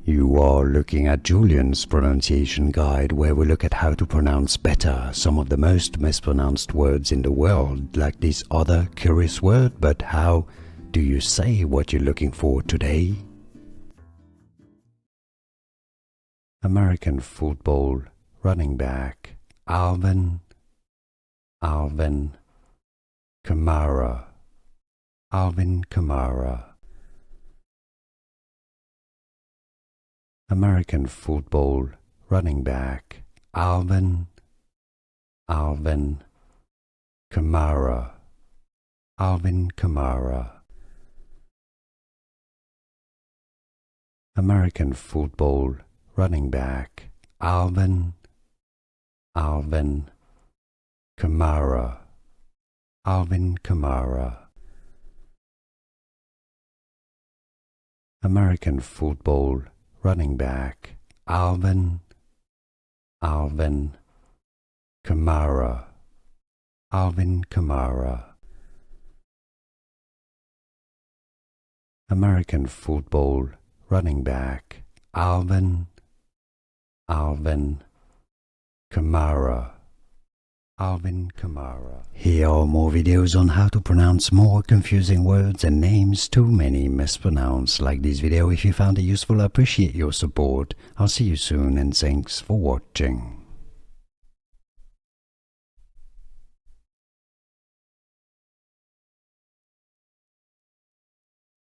You are looking at Julian's pronunciation guide, where we look at how to pronounce better some of the most mispronounced words in the world, like this other curious word. But how do you say what you're looking for today? American football running back Alvin Kamara. Alvin Kamara. American football running back Alvin Kamara. Alvin Kamara. American football running back Alvin Kamara. Alvin Kamara. American football running back Alvin Kamara. Alvin Kamara. American football running back Alvin Kamara. Alvin Kamara. Here are more videos on how to pronounce more confusing words and names too many mispronounced. Like this video if you found it useful. I appreciate your support. I'll see you soon and thanks for watching.